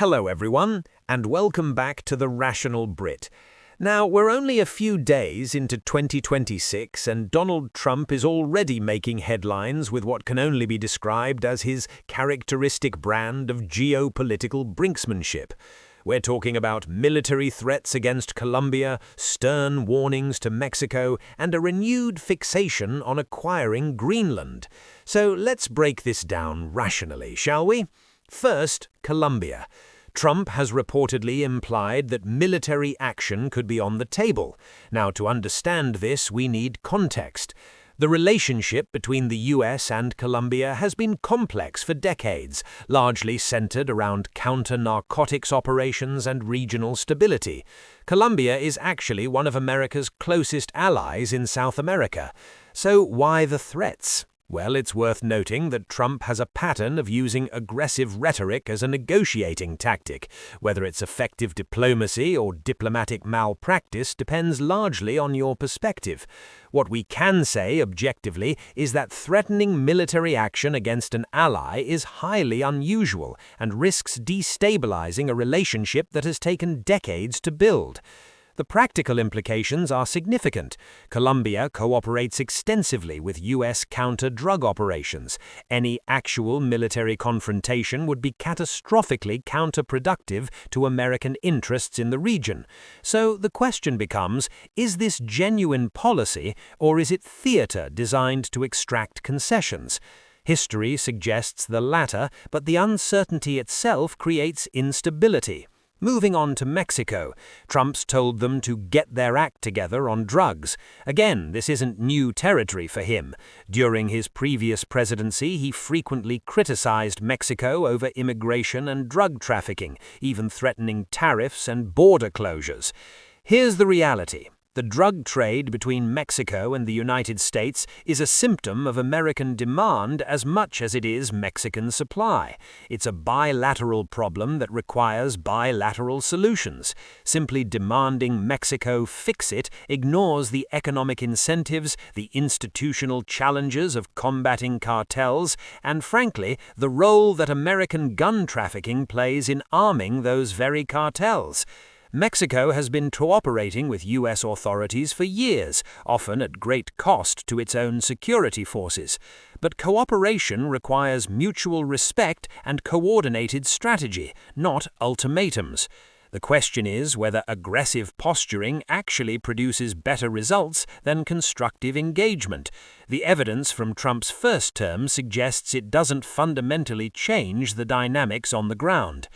Hello everyone, and welcome back to the Rational Brit. Now, we're only a few days into 2026 and Donald Trump is already making headlines with what can only be described as his characteristic brand of geopolitical brinksmanship. We're talking about military threats against Colombia, stern warnings to Mexico, and a renewed fixation on acquiring Greenland. So let's break this down rationally, shall we? First, Colombia. Trump has reportedly implied that military action could be on the table. Now, to understand this, we need context. The relationship between the US and Colombia has been complex for decades, largely centered around counter-narcotics operations and regional stability. Colombia is actually one of America's closest allies in South America. So why the threats? Well, it's worth noting that Trump has a pattern of using aggressive rhetoric as a negotiating tactic. Whether it's effective diplomacy or diplomatic malpractice depends largely on your perspective. What we can say objectively is that threatening military action against an ally is highly unusual and risks destabilizing a relationship that has taken decades to build. The practical implications are significant. Colombia cooperates extensively with U.S. counter-drug operations. Any actual military confrontation would be catastrophically counterproductive to American interests in the region. So the question becomes, is this genuine policy or is it theater designed to extract concessions? History suggests the latter, but the uncertainty itself creates instability. Moving on to Mexico, Trump's told them to get their act together on drugs. Again, this isn't new territory for him. During his previous presidency, he frequently criticized Mexico over immigration and drug trafficking, even threatening tariffs and border closures. Here's the reality. The drug trade between Mexico and the United States is a symptom of American demand as much as it is Mexican supply. It's a bilateral problem that requires bilateral solutions. Simply demanding Mexico fix it ignores the economic incentives, the institutional challenges of combating cartels, and frankly, the role that American gun trafficking plays in arming those very cartels. Mexico has been cooperating with U.S. authorities for years, often at great cost to its own security forces. But cooperation requires mutual respect and coordinated strategy, not ultimatums. The question is whether aggressive posturing actually produces better results than constructive engagement. The evidence from Trump's first term suggests it doesn't fundamentally change the dynamics on the ground.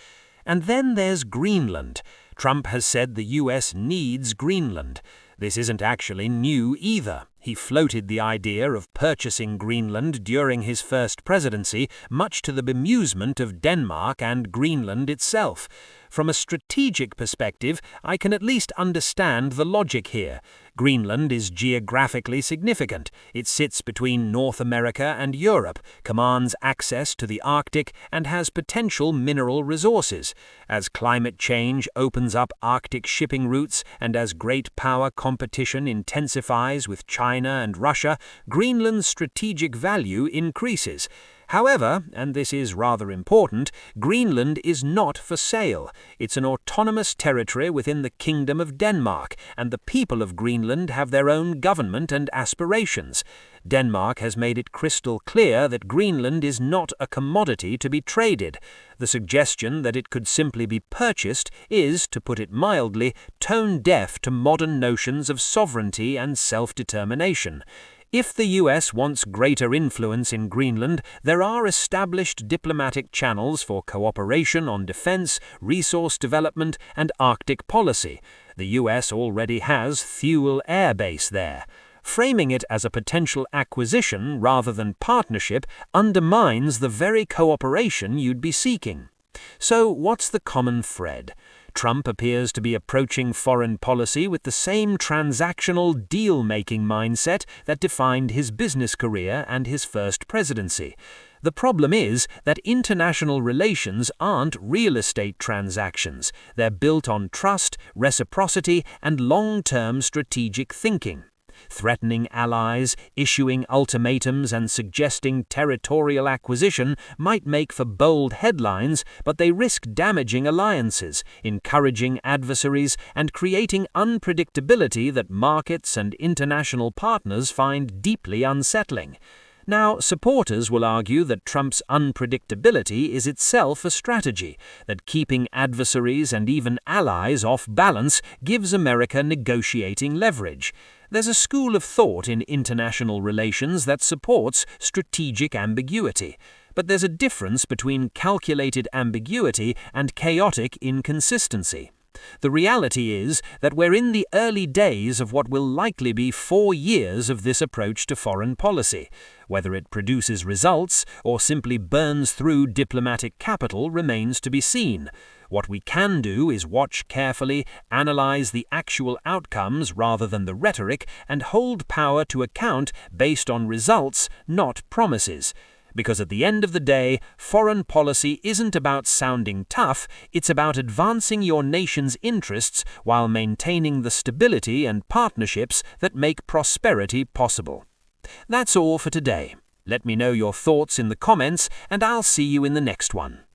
And then there's Greenland. Trump has said the US needs Greenland. This isn't actually new either. He floated the idea of purchasing Greenland during his first presidency, much to the bemusement of Denmark and Greenland itself. From a strategic perspective, I can at least understand the logic here. Greenland is geographically significant. It sits between North America and Europe, commands access to the Arctic, and has potential mineral resources. As climate change opens up Arctic shipping routes and as great power competition intensifies with China and Russia, Greenland's strategic value increases. However, and this is rather important, Greenland is not for sale. It's an autonomous territory within the Kingdom of Denmark, and the people of Greenland have their own government and aspirations. Denmark has made it crystal clear that Greenland is not a commodity to be traded. The suggestion that it could simply be purchased is, to put it mildly, tone-deaf to modern notions of sovereignty and self-determination. If the US wants greater influence in Greenland, there are established diplomatic channels for cooperation on defense, resource development, and Arctic policy. The US already has Thule Air Base there. Framing it as a potential acquisition rather than partnership undermines the very cooperation you'd be seeking. So what's the common thread? Trump appears to be approaching foreign policy with the same transactional deal-making mindset that defined his business career and his first presidency. The problem is that international relations aren't real estate transactions. They're built on trust, reciprocity, and long-term strategic thinking. Threatening allies, issuing ultimatums, and suggesting territorial acquisition might make for bold headlines, but they risk damaging alliances, encouraging adversaries, and creating unpredictability that markets and international partners find deeply unsettling. Now, supporters will argue that Trump's unpredictability is itself a strategy, that keeping adversaries and even allies off balance gives America negotiating leverage. There's a school of thought in international relations that supports strategic ambiguity. But there's a difference between calculated ambiguity and chaotic inconsistency. The reality is that we're in the early days of what will likely be 4 years of this approach to foreign policy. Whether it produces results or simply burns through diplomatic capital remains to be seen. What we can do is watch carefully, analyze the actual outcomes rather than the rhetoric, and hold power to account based on results, not promises. Because at the end of the day, foreign policy isn't about sounding tough, it's about advancing your nation's interests while maintaining the stability and partnerships that make prosperity possible. That's all for today. Let me know your thoughts in the comments, and I'll see you in the next one.